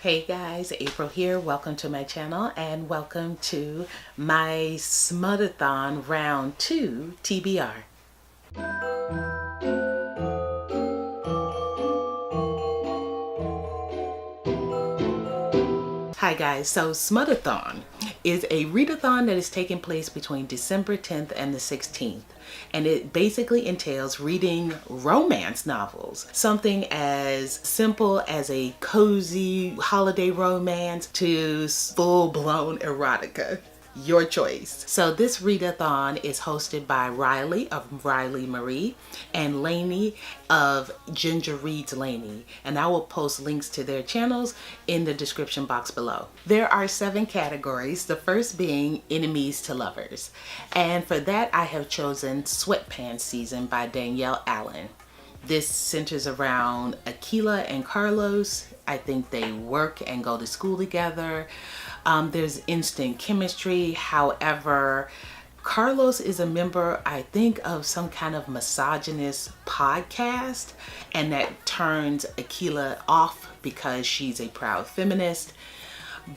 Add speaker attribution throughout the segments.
Speaker 1: Hey guys, April here. Welcome to my channel and welcome to my Smutathon round 2 TBR. Hi guys, so Smutathon is a readathon that is taking place between December 10th and the 16th. And it basically entails reading romance novels. Something as simple as a cozy holiday romance to full-blown erotica. Your choice. So this readathon is hosted by Riley of Riley Marie and Lainey of Ginger Reads Lainey, and I will post links to their channels in the description box below. There are 7 categories, the first being enemies to lovers, and for that I have chosen Sweatpants Season by Danielle Allen. This centers around Aquila and Carlos. I think they work and go to school together. There's instant chemistry. However, Carlos is a member, I think, of some kind of misogynist podcast, and that turns Aquila off because she's a proud feminist.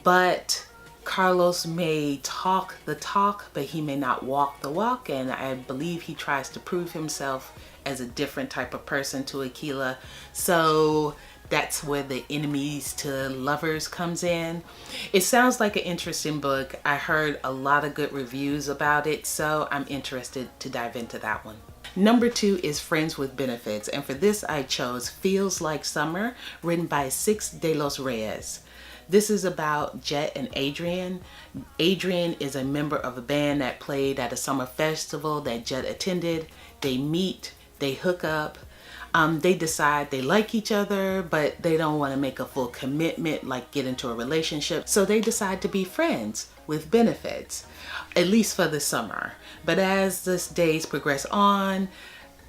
Speaker 1: But Carlos may talk the talk, but he may not walk the walk, and I believe he tries to prove himself as a different type of person to Aquila. So that's where the enemies to lovers comes in. It sounds like an interesting book. I heard a lot of good reviews about it, so I'm interested to dive into that one. Number 2 is Friends with Benefits, and for this I chose Feels Like Summer, written by Six de los Reyes. This is about Jet and Adrian. Adrian is a member of a band that played at a summer festival that Jet attended. They meet, they hook up. They decide they like each other, but they don't want to make a full commitment, like get into a relationship. So they decide to be friends with benefits, at least for the summer. But as the days progress on,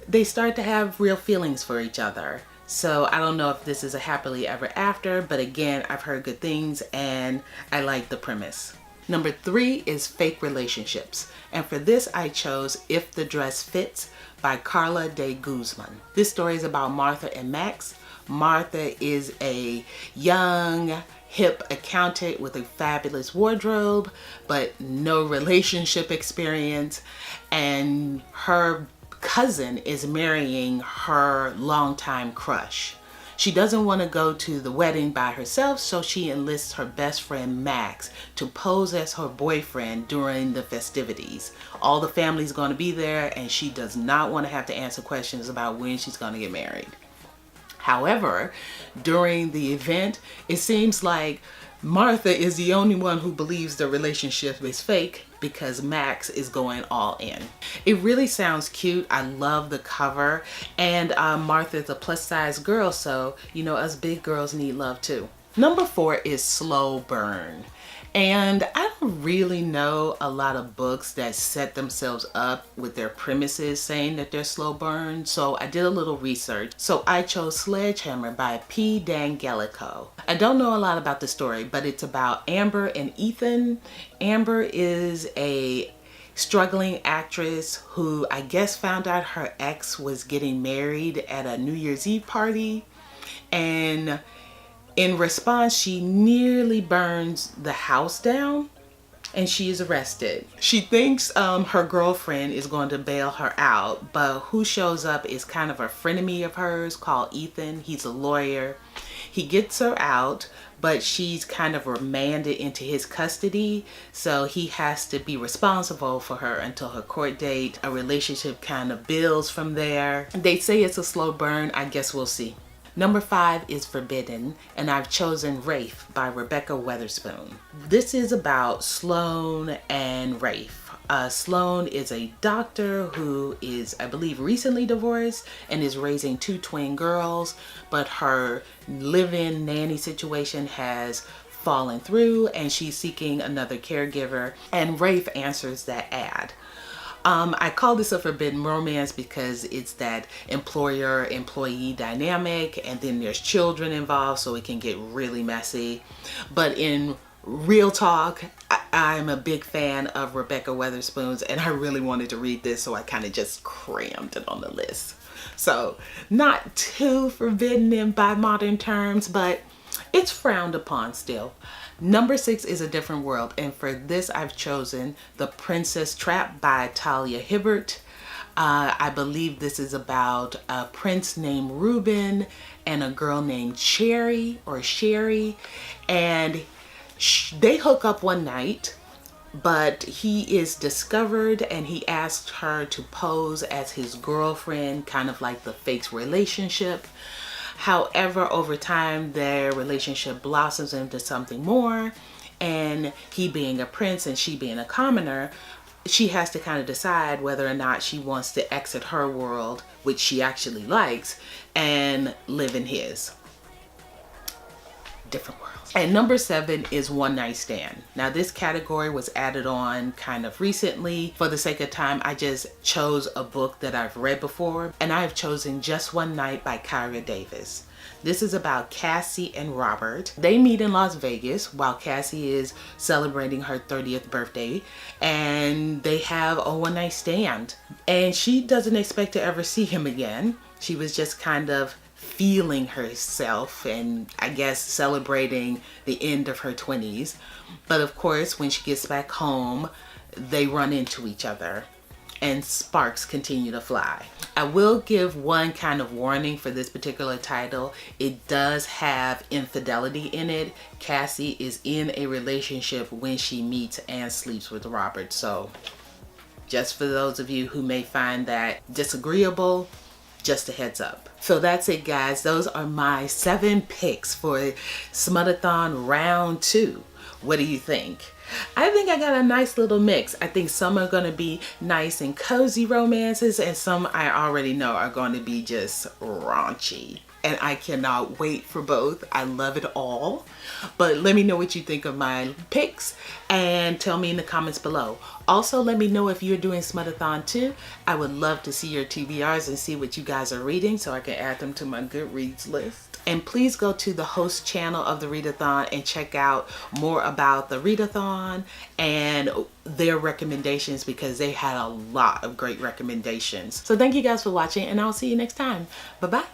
Speaker 1: they start to have real feelings for each other. So I don't know if this is a happily ever after, but again, I've heard good things and I like the premise. Number 3 is Fake Relationships, and for this I chose If the Dress Fits by Carla de Guzman. This story is about Martha and Max. Martha is a young, hip accountant with a fabulous wardrobe, but no relationship experience, and her cousin is marrying her longtime crush. She doesn't want to go to the wedding by herself, so she enlists her best friend Max to pose as her boyfriend during the festivities. All the family's going to be there, and she does not want to have to answer questions about when she's going to get married. However, during the event, it seems like Martha is the only one who believes the relationship is fake because Max is going all in. It really sounds cute. I love the cover, and Martha's a plus size girl, so you know us big girls need love too. Number 4 is Slow Burn. And I don't really know a lot of books that set themselves up with their premises saying that they're slow burn, so I did a little research. So I chose Sledgehammer by P. D'Angelico. I don't know a lot about the story, but it's about Amber and Ethan. Amber is a struggling actress who I guess found out her ex was getting married at a New Year's Eve party, and in response, she nearly burns the house down and she is arrested. She thinks her girlfriend is going to bail her out, but who shows up is kind of a frenemy of hers called Ethan. He's a lawyer. He gets her out, but she's kind of remanded into his custody, so he has to be responsible for her until her court date. A relationship kind of builds from there. They say it's a slow burn. I guess we'll see. Number 5 is Forbidden, and I've chosen Rafe by Rebecca Weatherspoon. This is about Sloane and Rafe. Sloane is a doctor who is, I believe, recently divorced and is raising 2 twin girls, but her live-in nanny situation has fallen through and she's seeking another caregiver, and Rafe answers that ad. I call this a forbidden romance because it's that employer-employee dynamic, and then there's children involved, so it can get really messy. But in real talk, I'm a big fan of Rebecca Weatherspoon's, and I really wanted to read this, so I kind of just crammed it on the list. So not too forbidden in by modern terms, but it's frowned upon still. Number 6 is A Different World, and for this I've chosen The Princess Trap by Talia Hibbert. I believe this is about a prince named Reuben and a girl named Sherry, and they hook up one night, but he is discovered and he asks her to pose as his girlfriend, kind of like the fake relationship. However, over time, their relationship blossoms into something more, and he being a prince and she being a commoner, she has to kind of decide whether or not she wants to exit her world, which she actually likes, and live in his. Different worlds. And number 7 is One Night Stand. Now this category was added on kind of recently. For the sake of time, I just chose a book that I've read before, and I have chosen Just One Night by Kyra Davis. This is about Cassie and Robert. They meet in Las Vegas while Cassie is celebrating her 30th birthday, and they have a one night stand. And she doesn't expect to ever see him again. She was just kind of feeling herself and I guess celebrating the end of her 20s. But of course, when she gets back home, they run into each other and sparks continue to fly. I will give one kind of warning for this particular title. It does have infidelity in it. Cassie is in a relationship when she meets and sleeps with Robert. So just for those of you who may find that disagreeable, just a heads up. So that's it, guys. Those are my 7 picks for Smutathon round 2. What do you think? I think I got a nice little mix. I think some are going to be nice and cozy romances, and some I already know are going to be just raunchy. And I cannot wait for both. I love it all. But let me know what you think of my picks and tell me in the comments below. Also, let me know if you're doing Smutathon too. I would love to see your TBRs and see what you guys are reading so I can add them to my Goodreads list. And please go to the host channel of the Readathon and check out more about the Readathon and their recommendations, because they had a lot of great recommendations. So thank you guys for watching, and I'll see you next time. Bye-bye.